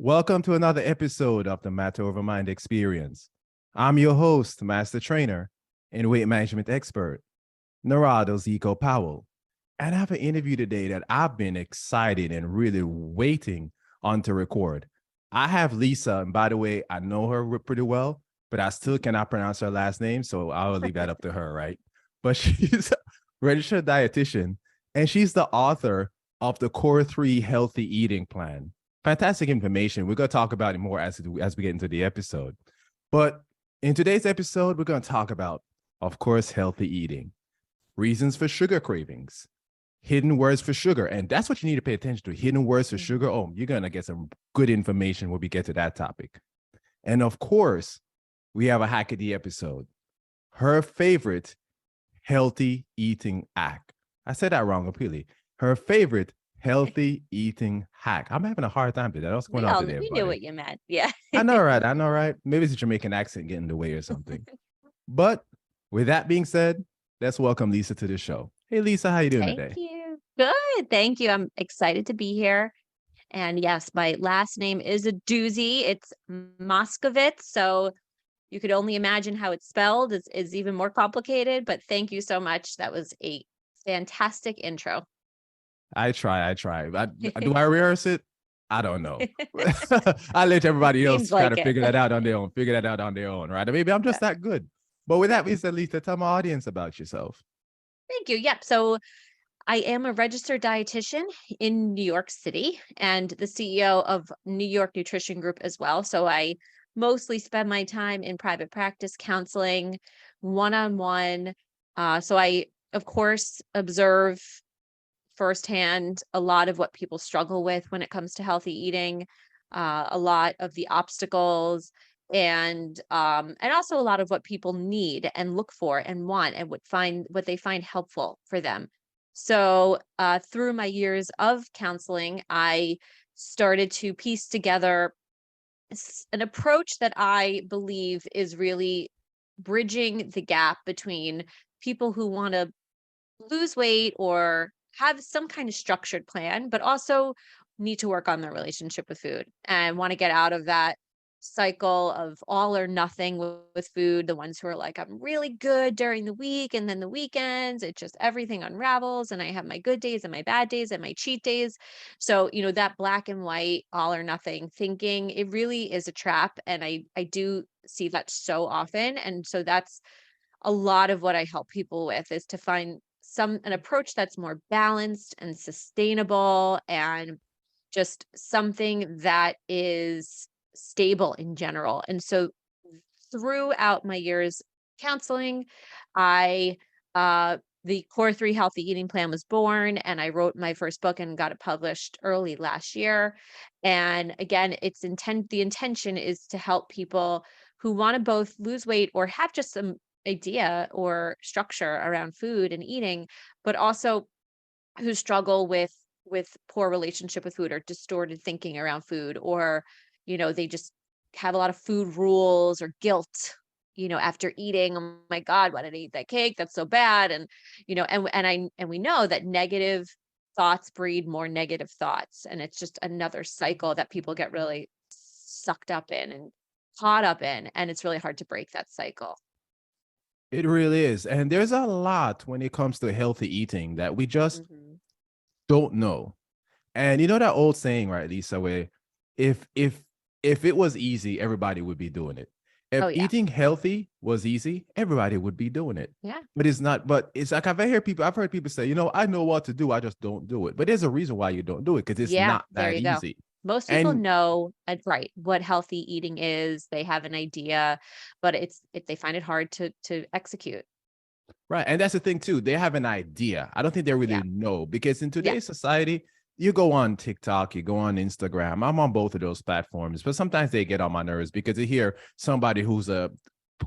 Welcome to another episode of the Matter Over Mind Experience. I'm your host, Master Trainer and Weight Management Expert, Narado Zico Powell. And I have an interview today that I've been excited and really waiting on to record. I have Lisa, and by the way, I know her pretty well, but I still cannot pronounce her last name, so I'll leave that up to her, right? But she's a registered dietitian, and she's the author of the Core 3 Healthy Eating Plan. Fantastic information. We're going to talk about it more as we get into the episode. But in today's episode, we're going to talk about, of course, healthy eating, reasons for sugar cravings, hidden words for sugar. And that's what you need to pay attention to, hidden words for sugar. Oh, you're going to get some good information when we get to that topic. And of course, we have a hack of the episode, her favorite healthy eating hack. I said that wrong, apparently. Her favorite healthy eating hack. I'm having a hard time today. What's going on today? We knew what you meant. Yeah. I know, right? Maybe it's a Jamaican accent getting in the way or something. But with that being said, let's welcome Lisa to the show. Hey, Lisa, how you doing today? Thank you. Good. Thank you. I'm excited to be here. And yes, my last name is a doozy. It's Moskovitz. So you could only imagine how it's spelled. It's even more complicated, but thank you so much. That was a fantastic intro. I try. Do I rehearse it? I don't know. I let everybody else kind of figure that out on their own, right? Or maybe I'm just that good. But with that being said, Lisa, tell my audience about yourself. Thank you. Yep. So I am a registered dietitian in New York City and the CEO of New York Nutrition Group as well. So I mostly spend my time in private practice counseling, one-on-one. So I, of course, observe firsthand a lot of what people struggle with when it comes to healthy eating, a lot of the obstacles, and also a lot of what people need and look for and want and what they find helpful for them. So through my years of counseling, I started to piece together an approach that I believe is really bridging the gap between people who want to lose weight or have some kind of structured plan, but also need to work on their relationship with food and want to get out of that cycle of all or nothing with food. The ones who are like, I'm really good during the week, and then the weekends, it just everything unravels, and I have my good days and my bad days and my cheat days. So, that black and white, all or nothing thinking, it really is a trap. And I do see that so often. And so that's a lot of what I help people with, is to find an approach that's more balanced and sustainable and just something that is stable in general. And so throughout my years counseling, the Core 3 Healthy Eating Plan was born, and I wrote my first book and got it published early last year. And again, the intention is to help people who want to both lose weight or have just some idea or structure around food and eating, but also who struggle with poor relationship with food or distorted thinking around food, or they just have a lot of food rules or guilt after eating. Oh my God, why did I eat that cake? That's so bad. And and we know that negative thoughts breed more negative thoughts, and it's just another cycle that people get really sucked up in and caught up in, and it's really hard to break that cycle. It really is. And there's a lot when it comes to healthy eating that we just don't know. And you know that old saying, right, Lisa, where if it was easy, everybody would be doing it. If eating healthy was easy, everybody would be doing it. Yeah. But it's not, but it's like I've heard people say, I know what to do, I just don't do it. But there's a reason why you don't do it, because it's not that easy. Most people know, right, what healthy eating is. They have an idea, but they find it hard to execute. Right. And that's the thing too. They have an idea. I don't think they really know, because in today's society, you go on TikTok, you go on Instagram. I'm on both of those platforms, but sometimes they get on my nerves because you hear somebody who's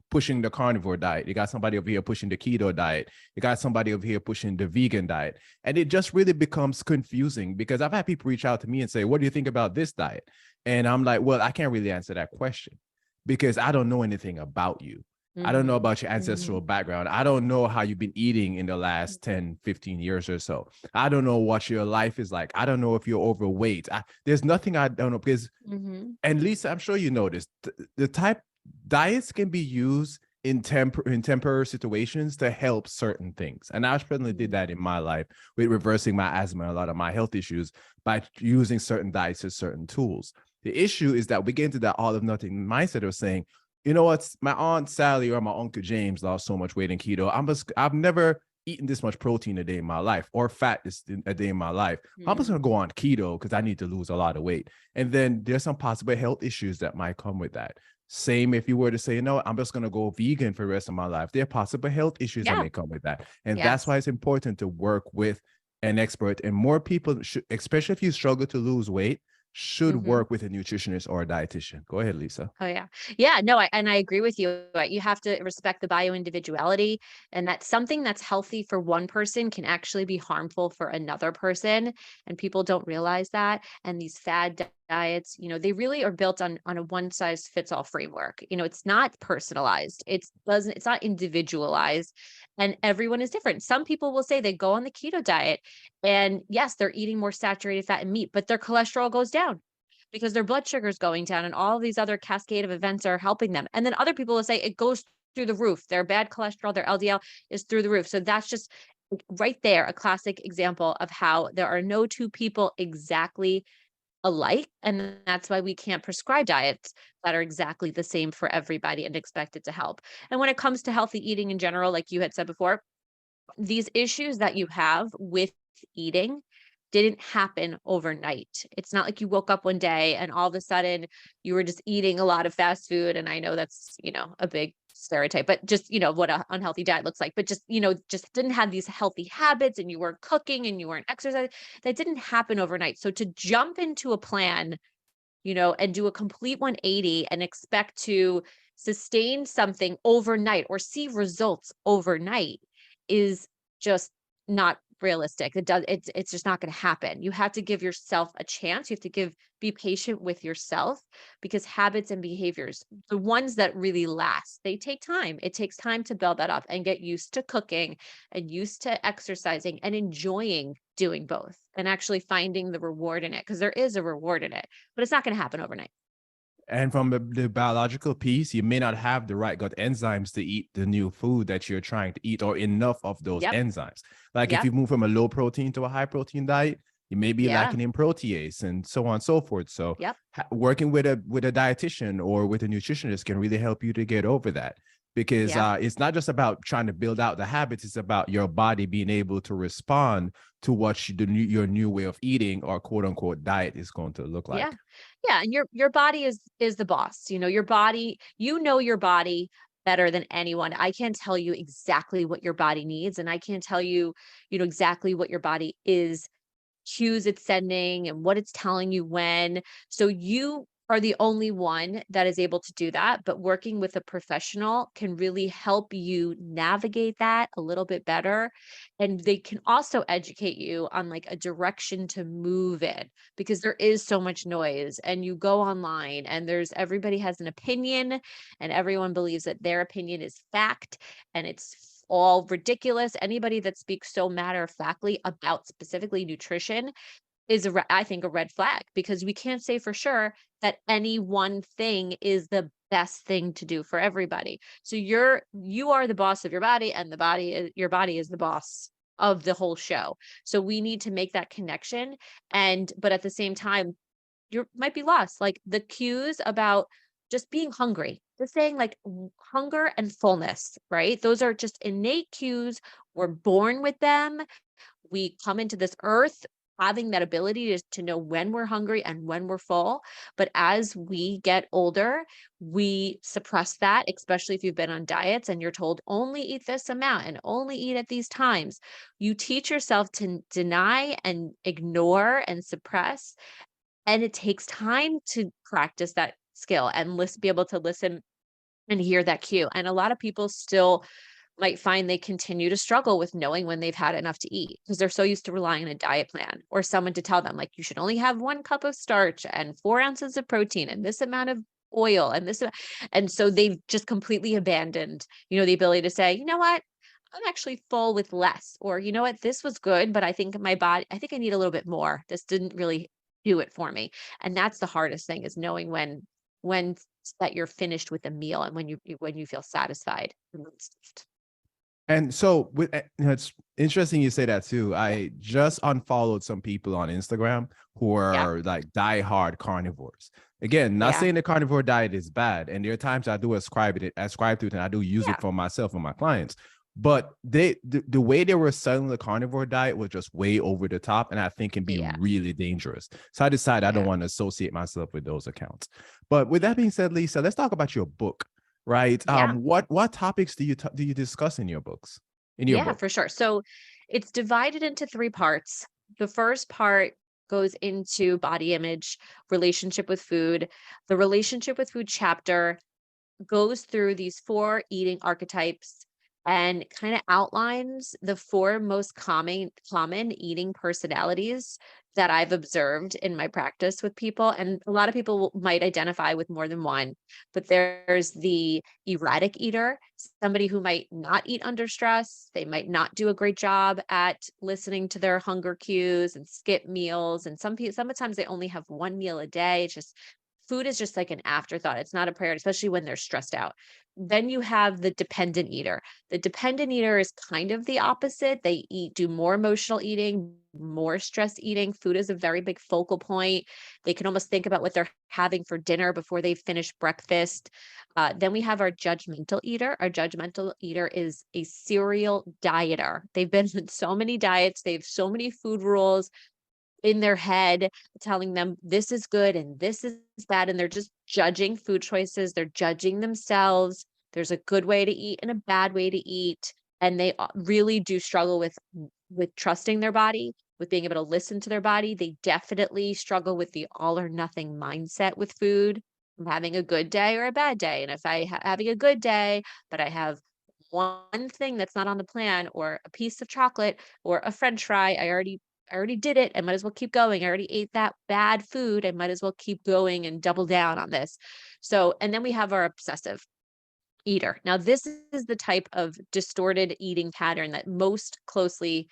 pushing the carnivore diet. You got somebody over here pushing the keto diet. You got somebody over here pushing the vegan diet. And it just really becomes confusing, because I've had people reach out to me and say, what do you think about this diet? And I'm like, well, I can't really answer that question because I don't know anything about you. I don't know Mhm. about your ancestral Mhm. background. I don't know how you've been eating in the last 10, 15 years or so. I don't know what your life is like. I don't know if you're overweight. There's nothing I don't know because, Mhm. and Lisa, I'm sure you know this. The type diets can be used in temporary situations to help certain things. And I certainly did Mhm. that in my life with reversing my asthma and a lot of my health issues by using certain diets as certain tools. The issue is that we get into that all of nothing mindset of saying, you know what, my aunt Sally or my uncle James lost so much weight in keto. I've never eaten this much protein a day in my life or fat a day in my life. I'm just Mhm. gonna go on keto because I need to lose a lot of weight. And then there's some possible health issues that might come with that. Same if you were to say, no, I'm just gonna go vegan for the rest of my life. There are possible health issues that Yeah. may come with that. And that's Yes. why it's important to work with an expert. And more people should, especially if you struggle to lose weight, should Mhm. work with a nutritionist or a dietitian. Go ahead, Lisa. Oh yeah. Yeah, no, I agree with you. You have to respect the bio individuality, and that something that's healthy for one person can actually be harmful for another person, and people don't realize that. And these diets, they really are built on a one size fits all framework. It's not personalized. It's not individualized, and everyone is different. Some people will say they go on the keto diet and yes, they're eating more saturated fat and meat, but their cholesterol goes down because their blood sugar is going down and all of these other cascade of events are helping them. And then other people will say it goes through the roof. Their bad cholesterol, their LDL is through the roof. So that's just right there, a classic example of how there are no two people exactly alike. And that's why we can't prescribe diets that are exactly the same for everybody and expect it to help. And when it comes to healthy eating in general, like you had said before, these issues that you have with eating didn't happen overnight. It's not like you woke up one day and all of a sudden you were just eating a lot of fast food. And I know that's, a big stereotype, but just, what an unhealthy diet looks like, but just, just didn't have these healthy habits and you weren't cooking and you weren't exercising. That didn't happen overnight. So to jump into a plan, and do a complete 180 and expect to sustain something overnight or see results overnight is just not realistic. It's just not going to happen. You have to give yourself a chance. You have to be patient with yourself because habits and behaviors, the ones that really last, they take time. It takes time to build that up and get used to cooking and used to exercising and enjoying doing both and actually finding the reward in it because there is a reward in it, but it's not going to happen overnight. And from the biological piece, you may not have the right gut enzymes to eat the new food that you're trying to eat or enough of those Yep. enzymes. Like if Yep. you move from a low protein to a high protein diet, you may be Yeah. lacking in protease and so on and so forth. So Yep. working with a dietitian or with a nutritionist can really help you to get over that because Yeah. it's not just about trying to build out the habits. It's about your body being able to respond to what your new way of eating or quote unquote diet is going to look Yeah. like. Yeah. And your body is the boss. Your body, your body better than anyone. I can't tell you exactly what your body needs. And I can't tell you, exactly what your body is cues it's sending and what it's telling you when. So you are the only one that is able to do that. But working with a professional can really help you navigate that a little bit better. And they can also educate you on like a direction to move in because there is so much noise and you go online and everybody has an opinion and everyone believes that their opinion is fact and it's all ridiculous. Anybody that speaks so matter of factly about specifically nutrition is I think a red flag because we can't say for sure that any one thing is the best thing to do for everybody. So you are the boss of your body and your body is the boss of the whole show. So we need to make that connection but at the same time you might be lost. Like the cues about just being hungry, just saying like hunger and fullness, right? Those are just innate cues. We're born with them. We come into this earth having that ability to know when we're hungry and when we're full. But as we get older, we suppress that, especially if you've been on diets and you're told only eat this amount and only eat at these times. You teach yourself to deny and ignore and suppress and it takes time to practice that skill and be able to listen and hear that cue. And a lot of people still might find they continue to struggle with knowing when they've had enough to eat because they're so used to relying on a diet plan or someone to tell them, like, you should only have 1 cup of starch and 4 ounces of protein and this amount of oil and this. And so they've just completely abandoned, the ability to say, you know what? I'm actually full with less, or you know what, this was good, but I think I think I need a little bit more. This didn't really do it for me. And that's the hardest thing, is knowing when that you're finished with a meal, and when you feel satisfied. And so it's interesting you say that too. I just unfollowed some people on Instagram who Yeah. are like diehard carnivores. Again, not Yeah. saying the carnivore diet is bad. And there are times I do ascribe to it, and I do use Yeah. it for myself and my clients. But the way they were selling the carnivore diet was just way over the top, and I think can be Yeah. really dangerous. So I decided I don't Yeah. want to associate myself with those accounts. But with that being said, Lisa, let's talk about your book, right? Yeah. What topics do you discuss in your books? In your Yeah, book? for sure. So it's divided into three parts. The first part goes into body image, relationship with food. The relationship with food chapter goes through these four eating archetypes and kind of outlines the four most common eating personalities that I've observed in my practice with people. And a lot of people might identify with more than one, but there's the erratic eater, somebody who might not eat under stress. They might not do a great job at listening to their hunger cues and skip meals. And sometimes they only have one meal a day. It's just food is just like an afterthought. It's not a priority, especially when they're stressed out. Then you have the dependent eater. The dependent eater is kind of the opposite. They do more emotional eating, more stress eating. Food is a very big focal point. They can almost think about what they're having for dinner before they finish breakfast. Then we have our judgmental eater. Our judgmental eater is a serial dieter. They've been in so many diets, they have so many food rules in their head telling them this is good and this is bad, and they're just judging food choices, they're judging themselves. There's a good way to eat and a bad way to eat, and they really do struggle with trusting their body, with being able to listen to their body. They definitely struggle with the all or nothing mindset with food. I'm having a good day or a bad day, and if having a good day but I have one thing that's not on the plan, or a piece of chocolate or a french fry, I already did it. I might as well keep going. I already ate that bad food. I might as well keep going and double down on this. So, and then we have our obsessive eater. Now, this is the type of distorted eating pattern that most closely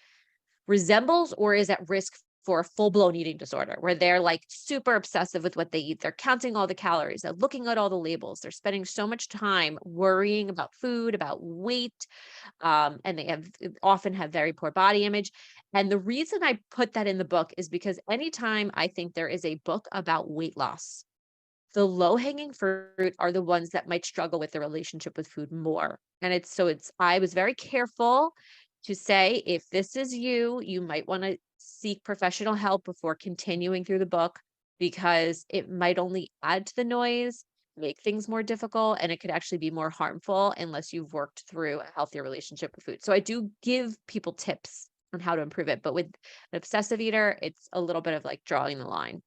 resembles or is at risk for a full-blown eating disorder, where they're like super obsessive with what they eat. They're counting all the calories, they're looking at all the labels, they're spending so much time worrying about food, about weight, and they often have very poor body image. And the reason I put that in the book is because anytime I think there is a book about weight loss, the low-hanging fruit are the ones that might struggle with the relationship with food more. And I was very careful to say, if this is you, you might want to seek professional help before continuing through the book, because it might only add to the noise, make things more difficult, and it could actually be more harmful unless you've worked through a healthier relationship with food. So I do give people tips on how to improve it, but with an obsessive eater, it's a little bit of like drawing the line.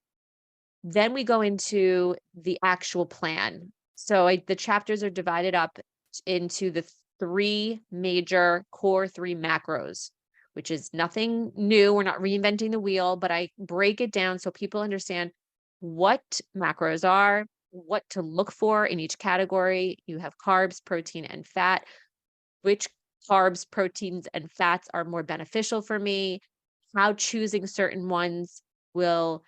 Then we go into the actual plan. So the chapters are divided up into the three major core three macros, which is nothing new. We're not reinventing the wheel, but I break it down so people understand what macros are, what to look for in each category. You have carbs, protein, and fat. Which carbs, proteins, and fats are more beneficial for me, how choosing certain ones will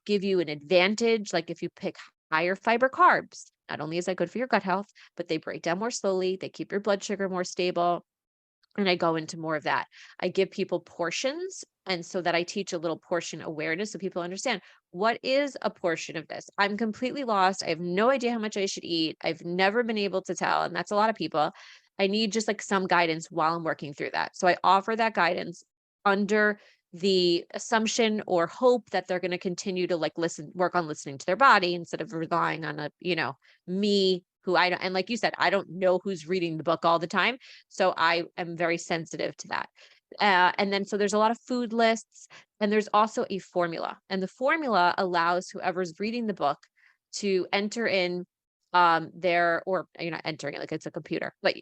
give you an advantage. Like if you pick higher fiber carbs, not only is that good for your gut health, but they break down more slowly, they keep your blood sugar more stable. And I go into more of that. I give people portions. And so that I teach a little portion awareness so people understand, what is a portion of this? I'm completely lost. I have no idea how much I should eat. I've never been able to tell. And that's a lot of people. I need just like some guidance while I'm working through that. So I offer that guidance under the assumption or hope that they're going to continue to work on listening to their body instead of relying on me who I don't, and like you said, I don't know who's reading the book all the time. So I am very sensitive to that. And then, so there's a lot of food lists, and there's also a formula. And the formula allows whoever's reading the book to enter in or you're not entering it like it's a computer, but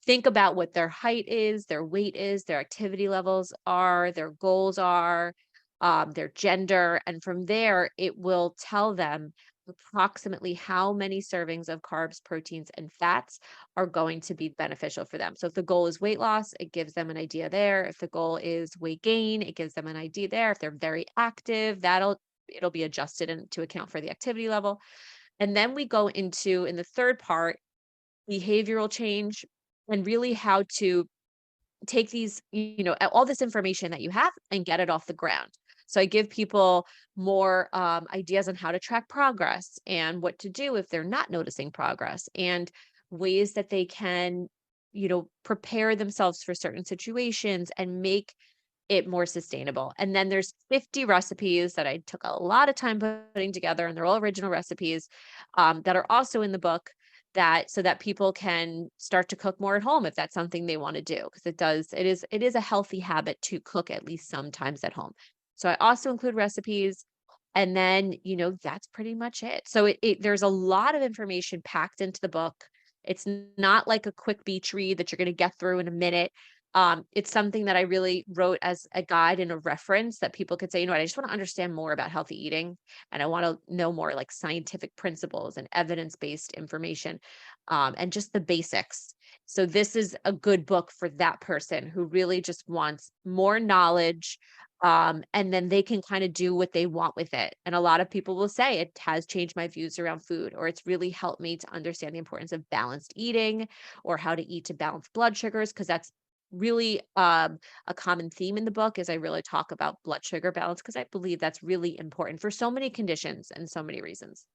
think about what their height is, their weight is, their activity levels are, their goals are, their gender. And from there, it will tell them approximately how many servings of carbs, proteins, and fats are going to be beneficial for them. So if the goal is weight loss, it gives them an idea there. If the goal is weight gain, it gives them an idea there. If they're very active, it'll be adjusted to account for the activity level. And then we go into, in the third part, behavioral change, and really how to take these, all this information that you have and get it off the ground. So I give people more ideas on how to track progress and what to do if they're not noticing progress, and ways that they can, prepare themselves for certain situations and make it more sustainable. And then there's 50 recipes that I took a lot of time putting together, and they're all original recipes that are also in the book, that so that people can start to cook more at home if that's something they want to do, because it is a healthy habit to cook at least sometimes at home. So I also include recipes, and then that's pretty much it. So there's a lot of information packed into the book. It's not like a quick beach read that you're going to get through in a minute. It's something that I really wrote as a guide and a reference that people could say, I just want to understand more about healthy eating, and I want to know more like scientific principles and evidence-based information, and just the basics. So this is a good book for that person who really just wants more knowledge, and then they can kind of do what they want with it. And a lot of people will say it has changed my views around food, or it's really helped me to understand the importance of balanced eating, or how to eat to balance blood sugars, because that's really a common theme in the book. Is I really talk about blood sugar balance, because I believe that's really important for so many conditions and so many reasons.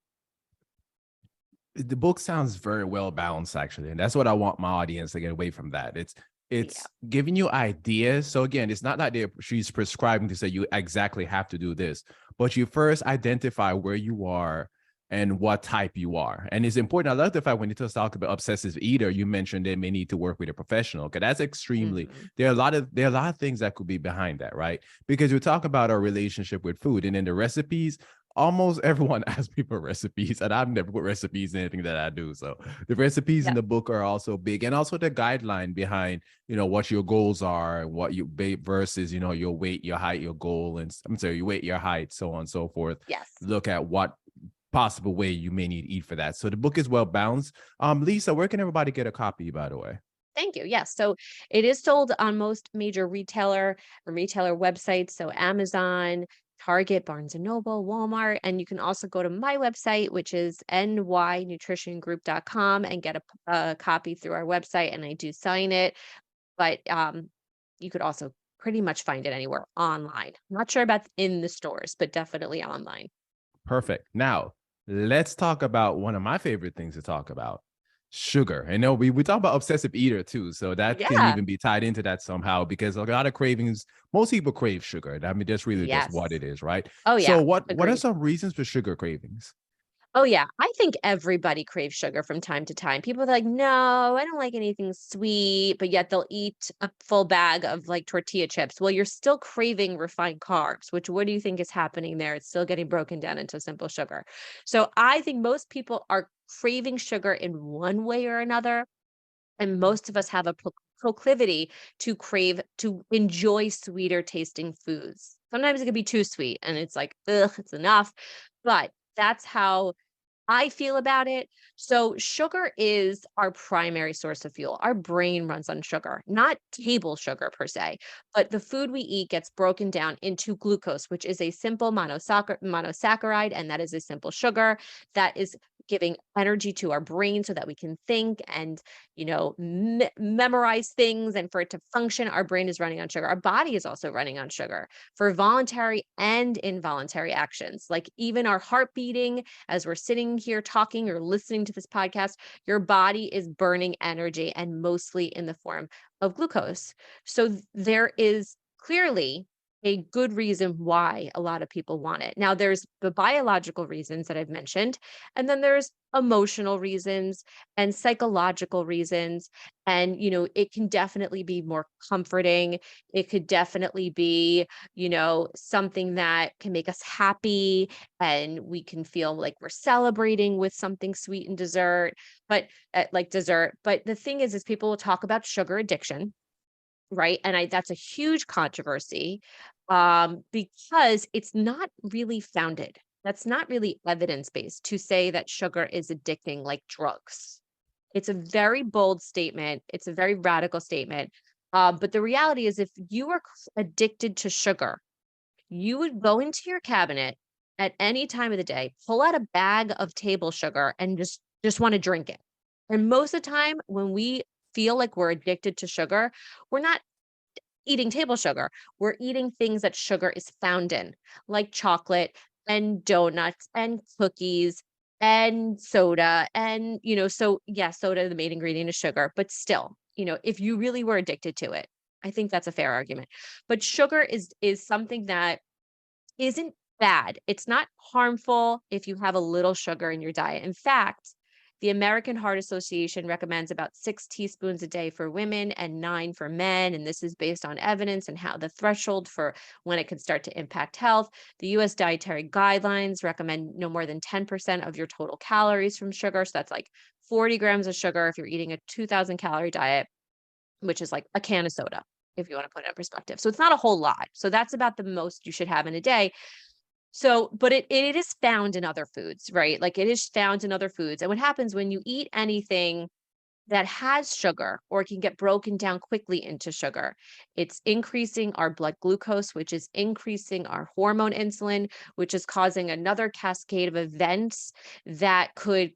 The book sounds very well balanced, actually, and that's what I want my audience to get away from that. It's Yeah. giving you ideas. So again, it's not like she's prescribing to say you exactly have to do this, but you first identify where you are and what type you are. And it's important. I love the fact when you just talk about obsessive eater, you mentioned they may need to work with a professional, because that's extremely, Mhm. there are a lot of things that could be behind that, right? Because we talk about our relationship with food, and then the recipes, almost everyone asks me for recipes, and I've never put recipes in anything that I do. So the recipes in Yeah. the book are also big, and also the guideline behind, what your goals are, and what you versus, your weight, your height, your goal, and I'm sorry, your weight, your height, so on and so forth. Yes. Look at what possible way you may need to eat for that. So the book is well balanced. Lisa, where can everybody get a copy, by the way? Thank you. Yes. So it is sold on most major retailer websites. So Amazon, Target, Barnes and Noble, Walmart. And you can also go to my website, which is nynutritiongroup.com, and get a copy through our website. And I do sign it. But you could also pretty much find it anywhere online. Not sure about in the stores, but definitely online. Perfect. Now, let's talk about one of my favorite things to talk about, sugar. I know we talk about obsessive eater too, so that can Yeah. even be tied into that somehow, because a lot of cravings, most people crave sugar. I mean, that's really just what Yes. it is, right? Oh, So yeah. what are Agreed. some reasons for sugar cravings? Oh, yeah. I think everybody craves sugar from time to time. People are like, no, I don't like anything sweet, but yet they'll eat a full bag of like tortilla chips. Well, you're still craving refined carbs, which what do you think is happening there? It's still getting broken down into simple sugar. So I think most people are craving sugar in one way or another. And most of us have a proclivity to enjoy sweeter tasting foods. Sometimes it can be too sweet and it's like, ugh, it's enough. But that's how I feel about it. So sugar is our primary source of fuel. Our brain runs on sugar, not table sugar per se, but the food we eat gets broken down into glucose, which is a simple monosaccharide, and that is a simple sugar that is giving energy to our brain so that we can think and memorize things, and for it to function our brain is running on sugar. Our body is also running on sugar for voluntary and involuntary actions, like even our heart beating as we're sitting here talking or listening to this podcast. Your body is burning energy, and mostly in the form of glucose. So there is clearly a good reason why a lot of people want it. Now, there's the biological reasons that I've mentioned, and then there's emotional reasons and psychological reasons. And, it can definitely be more comforting. It could definitely be, something that can make us happy, and we can feel like we're celebrating with something sweet and dessert. But the thing is people will talk about sugar addiction, right? And that's a huge controversy, because it's not really founded. that's not really evidence-based to say that sugar is addicting like drugs. It's a very bold statement. It's a very radical statement. But the reality is, if you are addicted to sugar, you would go into your cabinet at any time of the day, pull out a bag of table sugar, and just want to drink it. And most of the time, when we feel like we're addicted to sugar, we're not eating table sugar. We're eating things that sugar is found in, like chocolate and donuts and cookies and soda. And, so yeah, soda, the main ingredient is sugar, but still, if you really were addicted to it, I think that's a fair argument. But sugar is something that isn't bad. It's not harmful if you have a little sugar in your diet. In fact, the American Heart Association recommends about 6 teaspoons a day for women and 9 for men. And this is based on evidence and how the threshold for when it can start to impact health. The US dietary guidelines recommend no more than 10% of your total calories from sugar. So that's like 40 grams of sugar if you're eating a 2,000 calorie diet, which is like a can of soda, if you want to put it in perspective. So it's not a whole lot. So that's about the most you should have in a day. So, but it is found in other foods, right? Like it is found in other foods. And what happens when you eat anything that has sugar or can get broken down quickly into sugar, it's increasing our blood glucose, which is increasing our hormone insulin, which is causing another cascade of events that could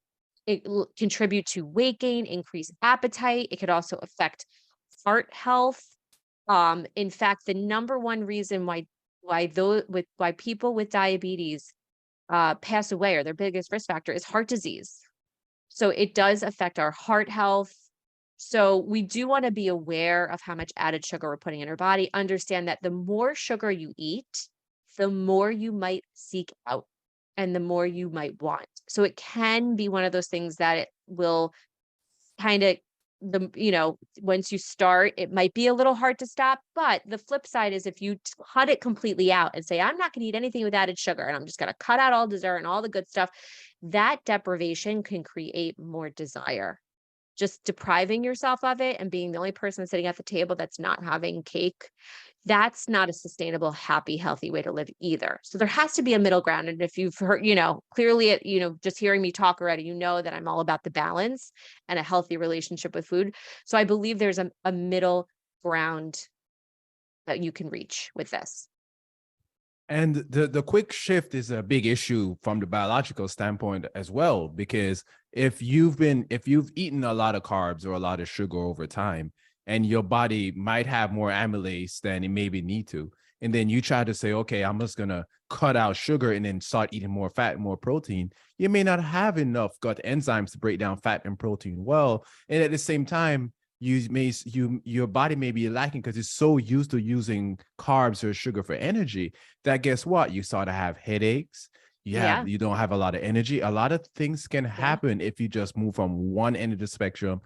contribute to weight gain, increase appetite. It could also affect heart health. In fact, the number one reason why people with diabetes pass away, or their biggest risk factor, is heart disease. So it does affect our heart health. So we do want to be aware of how much added sugar we're putting in our body. Understand that the more sugar you eat, the more you might seek out and the more you might want. So it can be one of those things that it will kind of once you start, it might be a little hard to stop. But the flip side is, if you cut it completely out and say, I'm not going to eat anything with added sugar and I'm just going to cut out all dessert and all the good stuff, that deprivation can create more desire. Just depriving yourself of it and being the only person sitting at the table that's not having cake, that's not a sustainable, happy, healthy way to live either. So there has to be a middle ground. And if you've heard, clearly, just hearing me talk already, that I'm all about the balance and a healthy relationship with food. So I believe there's a middle ground that you can reach with this. And the quick shift is a big issue from the biological standpoint as well, because if you've eaten a lot of carbs or a lot of sugar over time, and your body might have more amylase than it maybe need to, and then you try to say, okay, I'm just gonna cut out sugar and then start eating more fat and more protein, you may not have enough gut enzymes to break down fat and protein well, and at the same time, your body may be lacking because it's so used to using carbs or sugar for energy that, guess what, you start to have headaches, Yeah. you don't have a lot of energy. A lot of things can happen if you just move from one end of the spectrum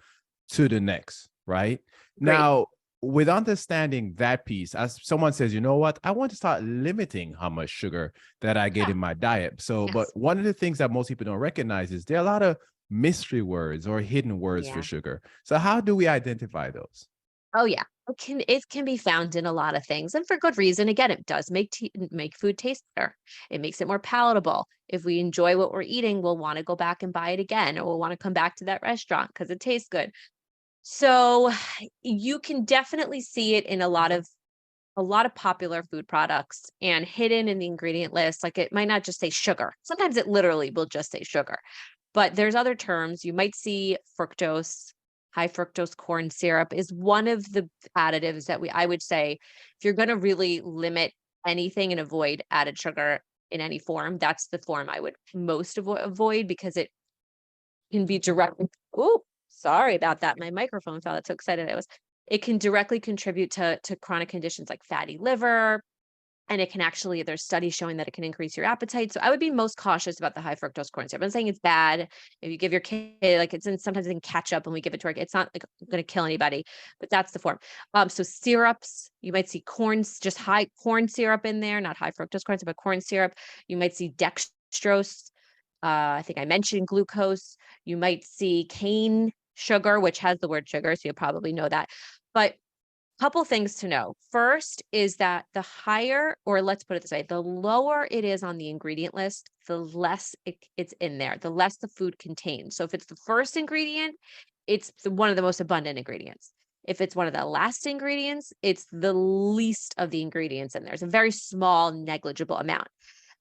to the next, right? Great. Now, with understanding that piece, as someone says, you know what, I want to start limiting how much sugar that I get in my diet. So, but one of the things that most people don't recognize is there are a lot of mystery words or hidden words for sugar. So how do we identify those? Oh yeah. It can be found in a lot of things, and for good reason. Again, it does make food taste better. It makes it more palatable. If we enjoy what we're eating, we'll want to go back and buy it again, or we'll want to come back to that restaurant because it tastes good. So you can definitely see it in a lot of popular food products and hidden in the ingredient list. Like, it might not just say sugar. Sometimes it literally will just say sugar. But there's other terms. You might see fructose. High fructose corn syrup is one of the additives that I would say, if you're going to really limit anything and avoid added sugar in any form, that's the form I would most avoid, because it can be directly. Oh, sorry about that. My microphone fell. That's so excited I was. It can directly contribute to chronic conditions like fatty liver, and it can actually, there's studies showing that it can increase your appetite. So I would be most cautious about the high fructose corn syrup. I'm not saying it's bad. If you give your kid, like, sometimes in ketchup and we give it to our kid, it's not like going to kill anybody, but that's the form. So syrups, you might see just high corn syrup in there, not high fructose corn syrup, but corn syrup. You might see dextrose. I think I mentioned glucose. You might see cane sugar, which has the word sugar, so you'll probably know that. But Couple things to know. First is that the higher, or let's put it this way, the lower it is on the ingredient list, the less it's in there, the less the food contains. So if it's the first ingredient, it's one of the most abundant ingredients. If it's one of the last ingredients, it's the least of the ingredients in there. It's a very small, negligible amount.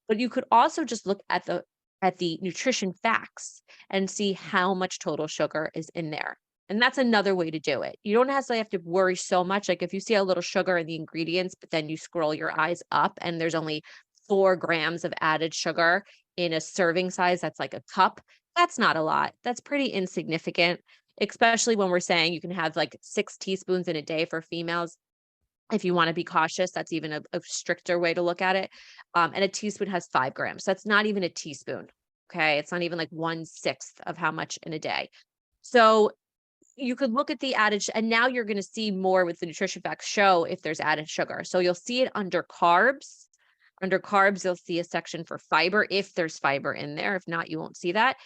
But you could also just look at the nutrition facts and see how much total sugar is in there. And that's another way to do it. You don't necessarily have to worry so much. Like if you see a little sugar in the ingredients, but then you scroll your eyes up and there's only 4 grams of added sugar in a serving size, that's like a cup. That's not a lot. That's pretty insignificant, especially when we're saying you can have like 6 teaspoons in a day for females. If you want to be cautious, that's even a stricter way to look at it. And a teaspoon has 5 grams. That's not even a teaspoon. Okay. It's not even like 1/6 of how much in a day. So you could look at the added, and now you're going to see more with the nutrition facts show if there's added sugar. So you'll see it under carbs. Under carbs, you'll see a section for fiber if there's fiber in there. If not, you won't see that.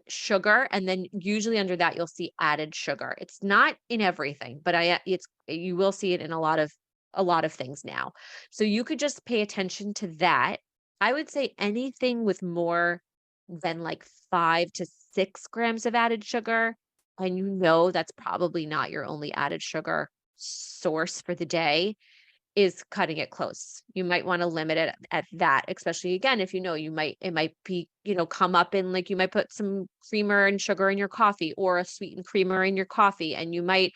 Sugar, and then usually under that you'll see added sugar. It's not in everything, but you will see it in a lot of things now. So you could just pay attention to that. I would say anything with more than like 5 to 6 grams of added sugar, and you know that's probably not your only added sugar source for the day, is cutting it close. You might want to limit it at that, especially again, if it might be, come up in like you might put some creamer and sugar in your coffee or a sweetened creamer in your coffee. And you might,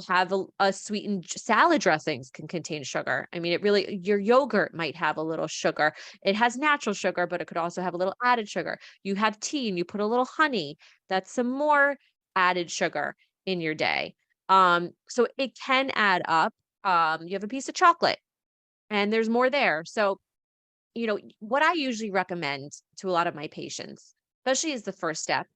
have a sweetened salad dressings can contain sugar. I mean, your yogurt might have a little sugar. It has natural sugar, but it could also have a little added sugar. You have tea and you put a little honey. That's some more added sugar in your day. So it can add up. You have a piece of chocolate and there's more there. So, what I usually recommend to a lot of my patients, especially as the first step,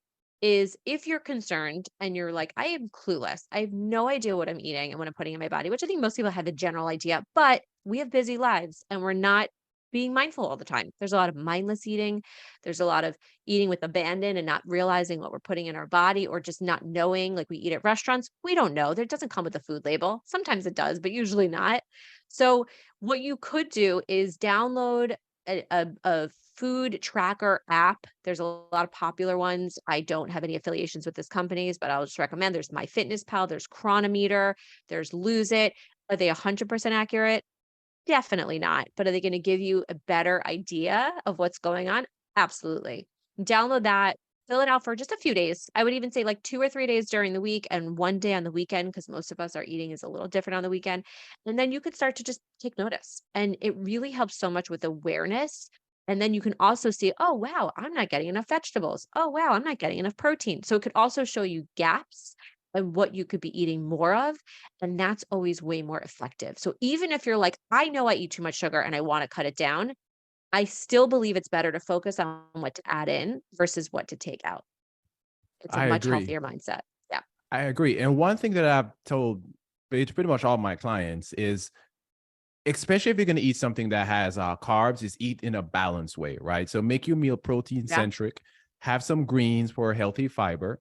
is if you're concerned and you're like, I am clueless, I have no idea what I'm eating and what I'm putting in my body, which I think most people have a general idea, but we have busy lives and we're not being mindful all the time. There's a lot of mindless eating. There's a lot of eating with abandon and not realizing what we're putting in our body, or just not knowing, like we eat at restaurants. We don't know. That doesn't come with a food label. Sometimes it does, but usually not. So what you could do is download a food tracker app. There's a lot of popular ones. I don't have any affiliations with these companies, but I'll just recommend there's MyFitnessPal, there's Chronometer, there's Lose It. Are they 100% accurate? Definitely not. But are they going to give you a better idea of what's going on? Absolutely. Download that, fill it out for just a few days. I would even say like 2 or 3 days during the week and one day on the weekend, because most of us, our eating is a little different on the weekend. And then you could start to just take notice. And it really helps so much with awareness. And then you can also see, oh, wow, I'm not getting enough vegetables. Oh, wow, I'm not getting enough protein. So it could also show you gaps and what you could be eating more of. And that's always way more effective. So even if you're like, I know I eat too much sugar and I want to cut it down, I still believe it's better to focus on what to add in versus what to take out. It's a I much agree. healthier mindset. Yeah. I agree. And one thing that I've told pretty much all my clients is, especially if you're going to eat something that has carbs, is eat in a balanced way, right? So make your meal protein Yeah. centric, have some greens for a healthy fiber,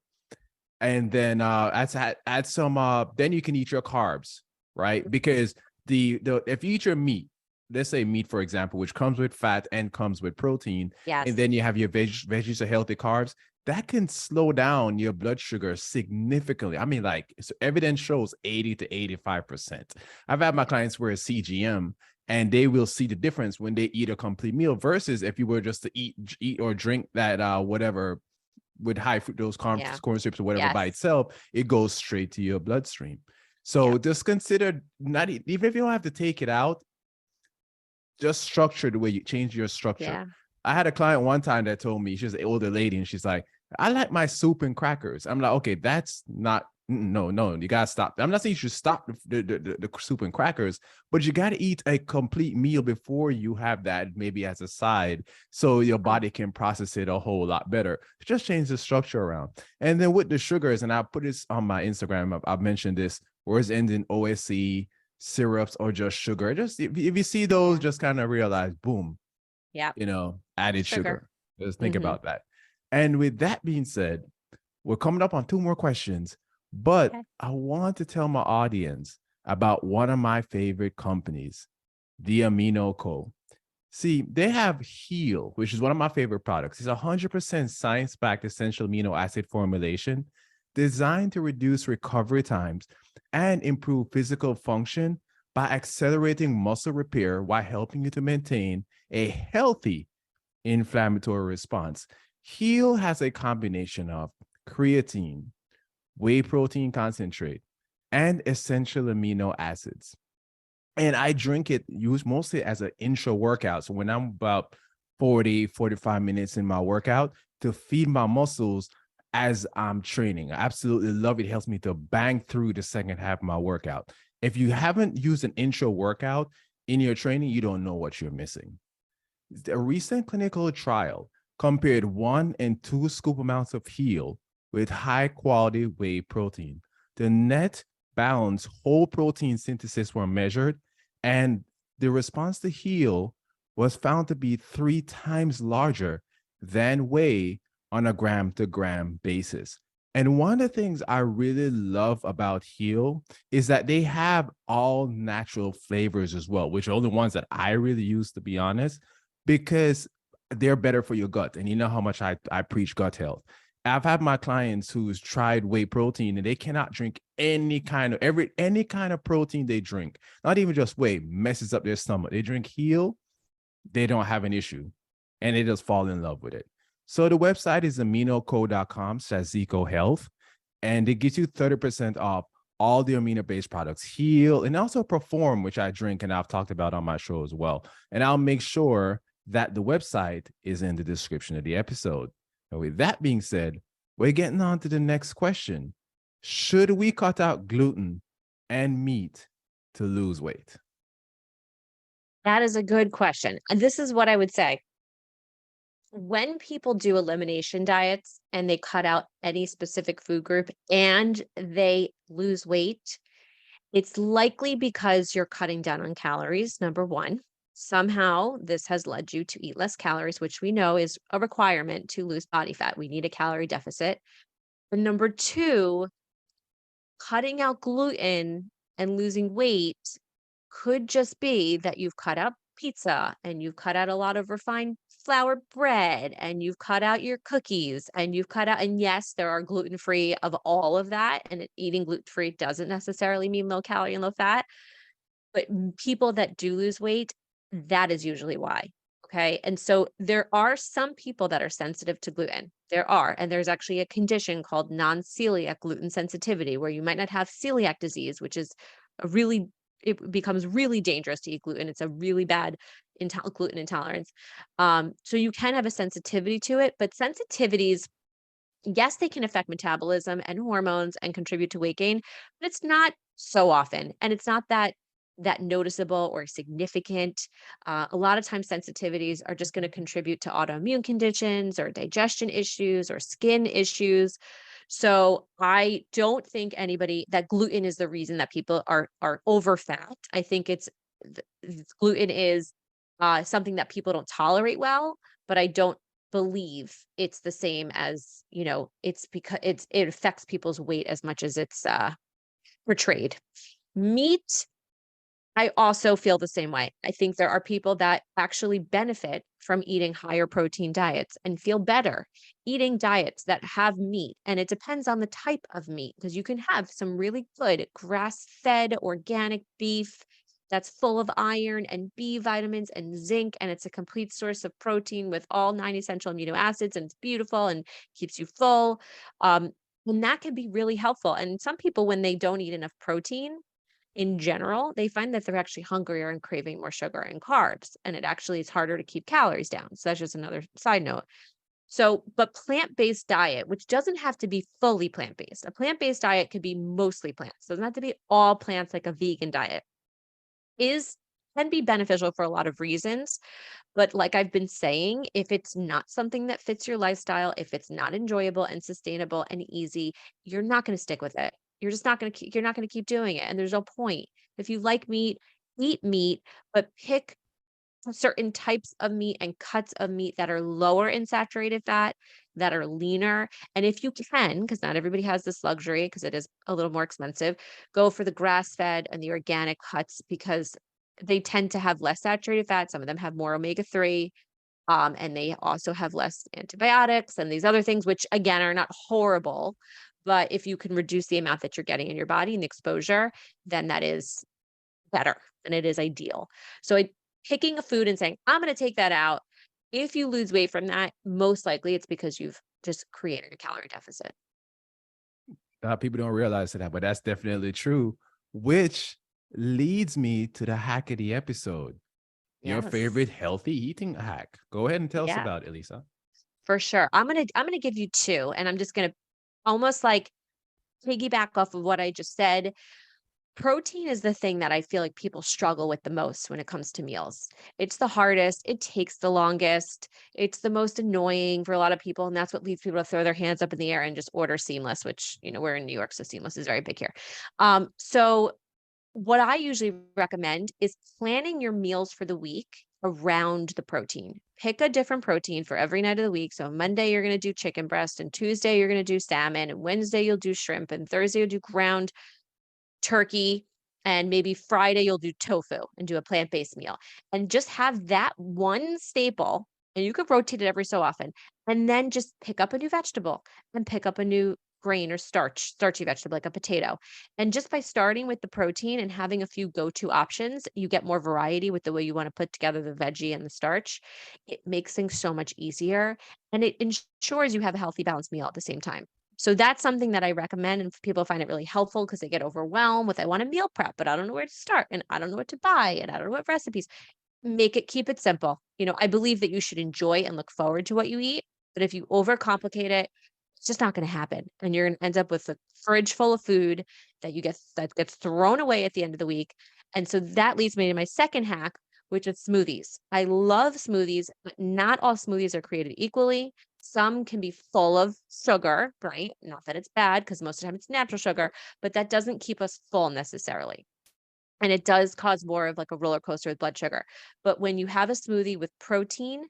and then add some. Then you can eat your carbs, right? Because the if you eat your meat, let's say meat for example, which comes with fat and comes with protein, Yes. and then you have your veggies or healthy carbs, that can slow down your blood sugar significantly. I mean, like, so evidence shows 80 to 85%. I've had my clients wear a CGM, and they will see the difference when they eat a complete meal versus if you were just to eat or drink that whatever with high fructose Yeah. corn syrups or whatever by Yes. itself, it goes straight to your bloodstream. Yeah. So just consider, not even if you don't have to take it out, just structure the way you change your structure. Yeah. I had a client one time that told me, she's an older lady, and she's like, I like my soup and crackers. I'm like, okay, that's not, no, you gotta stop. I'm not saying you should stop the soup and crackers, but you gotta eat a complete meal before you have that, maybe as a side, so your body can process it a whole lot better. Just change the structure around. And then with the sugars, and I'll put this on my Instagram, I've mentioned this, words ending OSC, syrups, or just sugar. Just if you see those, just kind of realize, boom, Yeah. added Sugar. sugar. Just think about that. And with that being said, we're coming up on 2 more questions, but Okay. I want to tell my audience, about one of my favorite companies, the Amino Co. See, they have Heal, which is one of my favorite products. It's 100% science-backed essential amino acid formulation designed to reduce recovery times and improve physical function by accelerating muscle repair while helping you to maintain a healthy inflammatory response. Heal has a combination of creatine, whey protein concentrate, and essential amino acids. And I drink it used mostly as an intro workout. So when I'm about 40, 45 minutes in my workout to feed my muscles as I'm training. I absolutely love it. It helps me to bang through the second half of my workout. If you haven't used an intro workout in your training, you don't know what you're missing. A recent clinical trial compared 1 and 2 scoop amounts of Heal with high quality whey protein. The net balanced whole protein synthesis were measured, and the response to Heal was found to be 3 times larger than whey on a gram to gram basis. And one of the things I really love about Heal is that they have all natural flavors as well, which are the ones that I really use, to be honest, because they're better for your gut. And you know how much I preach gut health. I've had my clients who's tried whey protein and they cannot drink any kind of protein they drink, not even just whey, messes up their stomach. They drink Heal, they don't have an issue, and they just fall in love with it. So the website is aminoco.com/ZicoHealth, and it gets you 30% off all the amino-based products, Heal, and also Perform, which I drink and I've talked about on my show as well. And I'll make sure that the website is in the description of the episode. And with that being said, we're getting on to the next question. Should we cut out gluten and meat to lose weight? That is a good question. And this is what I would say. When people do elimination diets and they cut out any specific food group and they lose weight, it's likely because you're cutting down on calories, number one. Somehow this has led you to eat less calories, which we know is a requirement to lose body fat. We need a calorie deficit. And number two, cutting out gluten and losing weight could just be that you've cut out pizza and you've cut out a lot of refined flour bread and you've cut out your cookies and you've cut out, and yes, there are gluten-free of all of that. And eating gluten-free doesn't necessarily mean low calorie and low fat. But people that do lose weight, that is usually why. Okay. And so there are some people that are sensitive to gluten. There are. And there's actually a condition called non-celiac gluten sensitivity, where you might not have celiac disease, which is it becomes really dangerous to eat gluten. It's a really bad gluten intolerance. So you can have a sensitivity to it, but sensitivities, yes, they can affect metabolism and hormones and contribute to weight gain, but it's not so often. And it's not that noticeable or significant. A lot of times sensitivities are just going to contribute to autoimmune conditions or digestion issues or skin issues. So I don't think that gluten is the reason that people are over fat. I think gluten is something that people don't tolerate well, but I don't believe it's the same as, it's because it affects people's weight as much as it's portrayed. Meat, I also feel the same way. I think there are people that actually benefit from eating higher protein diets and feel better eating diets that have meat. And it depends on the type of meat, because you can have some really good grass-fed organic beef that's full of iron and B vitamins and zinc, and it's a complete source of protein with all 9 essential amino acids, and it's beautiful and keeps you full. And that can be really helpful. And some people, when they don't eat enough protein, in general, they find that they're actually hungrier and craving more sugar and carbs, and it actually is harder to keep calories down. So that's just another side note. So, but plant-based diet, which doesn't have to be fully plant-based. A plant-based diet could be mostly plants. Doesn't have to be all plants like a vegan diet. Can be beneficial for a lot of reasons. But like I've been saying, if it's not something that fits your lifestyle, if it's not enjoyable and sustainable and easy, you're not going to stick with it. You're not going to keep doing it. And there's no point. If you like meat, eat meat, but pick certain types of meat and cuts of meat that are lower in saturated fat that are leaner. And if you can, because not everybody has this luxury, because it is a little more expensive, go for the grass-fed and the organic cuts because they tend to have less saturated fat. Some of them have more omega-3, and they also have less antibiotics and these other things, which again are not horrible. But if you can reduce the amount that you're getting in your body and the exposure, then that is better and it is ideal. So picking a food and saying, I'm going to take that out. If you lose weight from that, most likely it's because you've just created a calorie deficit. People don't realize that, but that's definitely true, which leads me to the hack of the episode. Your favorite Yes. healthy eating hack. Go ahead and tell us Yeah, about it, Elisa. for sure. I'm gonna give you two, and I'm just gonna almost like piggyback off of what I just said. Protein is the thing that I feel like people struggle with the most when it comes to meals. It's the hardest, it takes the longest, it's the most annoying for a lot of people, and that's what leads people to throw their hands up in the air and just order seamless, which, we're in New York, so seamless is very big here. So what I usually recommend is planning your meals for the week around the protein. Pick a different protein for every night of the week. So Monday you're going to do chicken breast, and Tuesday you're going to do salmon, and Wednesday you'll do shrimp, and Thursday you'll do ground turkey, and maybe Friday you'll do tofu and do a plant-based meal. And just have that one staple, and you could rotate it every so often. And then just pick up a new vegetable and pick up a new grain or starchy vegetable like a potato. And just by starting with the protein and having a few go-to options, you get more variety with the way you want to put together the veggie and the starch. It makes things so much easier, and it ensures you have a healthy, balanced meal at the same time. So that's something that I recommend, and people find it really helpful because they get overwhelmed with, I want to meal prep, but I don't know where to start, and I don't know what to buy, and I don't know what recipes. Keep it simple. I believe that you should enjoy and look forward to what you eat, but if you overcomplicate it, it's just not going to happen. And you're going to end up with a fridge full of food that gets thrown away at the end of the week. And so that leads me to my second hack, which is smoothies. I love smoothies, but not all smoothies are created equally. Some can be full of sugar, right? Not that it's bad, because most of the time it's natural sugar, but that doesn't keep us full necessarily. And it does cause more of like a roller coaster with blood sugar. But when you have a smoothie with protein,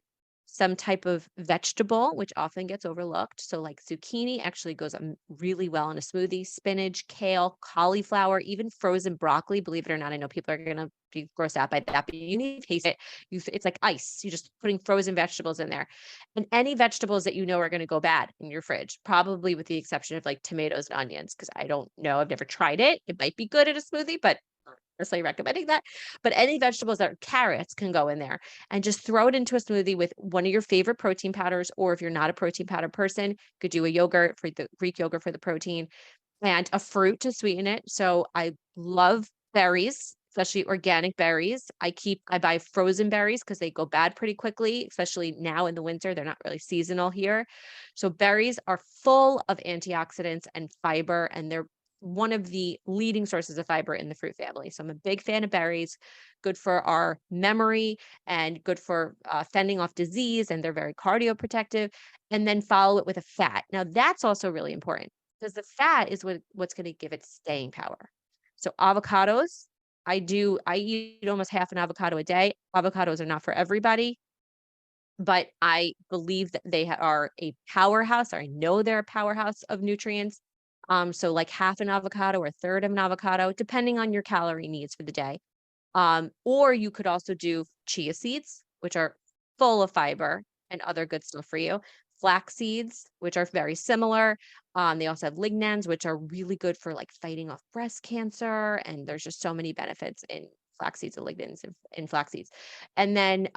some type of vegetable, which often gets overlooked. So, like zucchini actually goes really well in a smoothie, spinach, kale, cauliflower, even frozen broccoli. Believe it or not, I know people are going to be grossed out by that, but you need to taste it. It's like ice. You're just putting frozen vegetables in there. And any vegetables that are going to go bad in your fridge, probably with the exception of like tomatoes and onions, because I don't know. I've never tried it. It might be good in a smoothie, but necessarily recommending that. But any vegetables that are carrots can go in there, and just throw it into a smoothie with one of your favorite protein powders. Or if you're not a protein powder person, could do a yogurt for the Greek yogurt for the protein, and a fruit to sweeten it. So I love berries, especially organic berries. I buy frozen berries because they go bad pretty quickly, especially now in the winter. They're not really seasonal here. So berries are full of antioxidants and fiber, and they're one of the leading sources of fiber in the fruit family. So I'm a big fan of berries, good for our memory and good for fending off disease, and they're very cardioprotective. And then follow it with a fat. Now that's also really important, because the fat is what's going to give it staying power. So avocados, I eat almost half an avocado a day. Avocados are not for everybody, but I believe that they are a powerhouse, or I know they're a powerhouse of nutrients. So like half an avocado or a third of an avocado, depending on your calorie needs for the day. Or you could also do chia seeds, which are full of fiber and other good stuff for you. Flax seeds, which are very similar. They also have lignans, which are really good for like fighting off breast cancer. And there's just so many benefits in flax seeds and lignans in flax seeds. And then,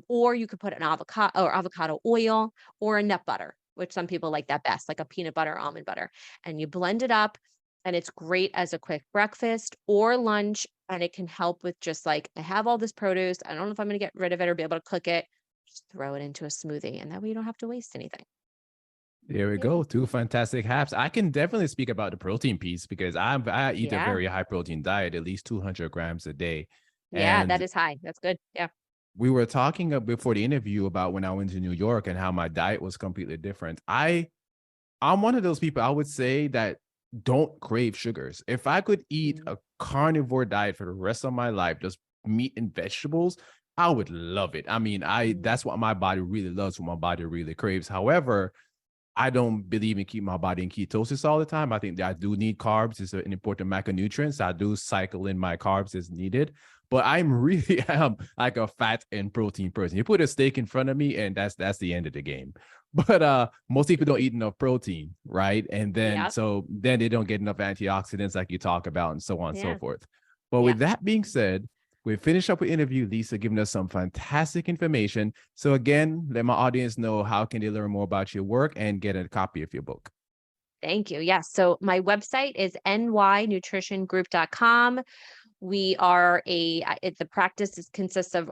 or you could put an avocado or avocado oil or a nut butter, which some people like that best, like a peanut butter, almond butter, and you blend it up. And it's great as a quick breakfast or lunch. And it can help with just like, I have all this produce. I don't know if I'm going to get rid of it or be able to cook it. Just throw it into a smoothie, and that way you don't have to waste anything. There we Yeah. go. Two fantastic hacks. I can definitely speak about the protein piece because I eat a Yeah. very high protein diet, at least 200 grams a day. Yeah. That And is high. That's good. Yeah. we were talking before the interview about when I went to New York and how my diet was completely different. I'm one of those people, I would say, that don't crave sugars. If I could eat Mm. a carnivore diet for the rest of my life, just meat and vegetables, I would love it. I mean, Mhm. that's what my body really loves, what my body really craves. However, I don't believe in keeping my body in ketosis all the time. I think that I do need carbs. It's an important macronutrient. So I do cycle in my carbs as needed. But I'm really am like a fat and protein person. You put a steak in front of me, and that's the end of the game. But most people don't eat enough protein, right? And then Yep. so then they don't get enough antioxidants like you talk about, and so on and so Yeah. forth. But Yeah. with that being said, we finished up with interview Lisa giving us some fantastic information. So again, let my audience know how can they learn more about your work and get a copy of your book. Thank you. Yes. So my website is nynutritiongroup.com. We are the practice consists of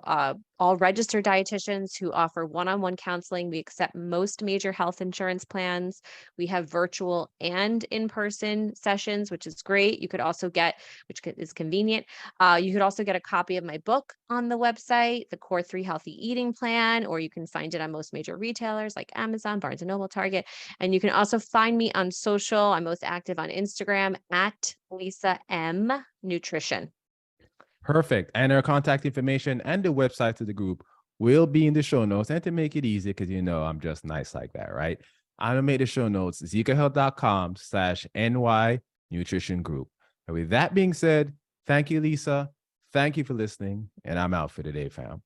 all registered dietitians who offer one-on-one counseling. We accept most major health insurance plans. We have virtual and in-person sessions, which is great. You could also get, is convenient. You could also get a copy of my book on the website, the Core 3 Healthy Eating Plan, or you can find it on most major retailers like Amazon, Barnes and Noble, Target. And you can also find me on social. I'm most active on Instagram at Lisa M Nutrition. Perfect. And our contact information and the website to the group will be in the show notes. And to make it easy, because I'm just nice like that, right? I'm going to make the show notes zecohealth.com/NY Nutrition Group. And with that being said, thank you, Lisa. Thank you for listening. And I'm out for today, fam.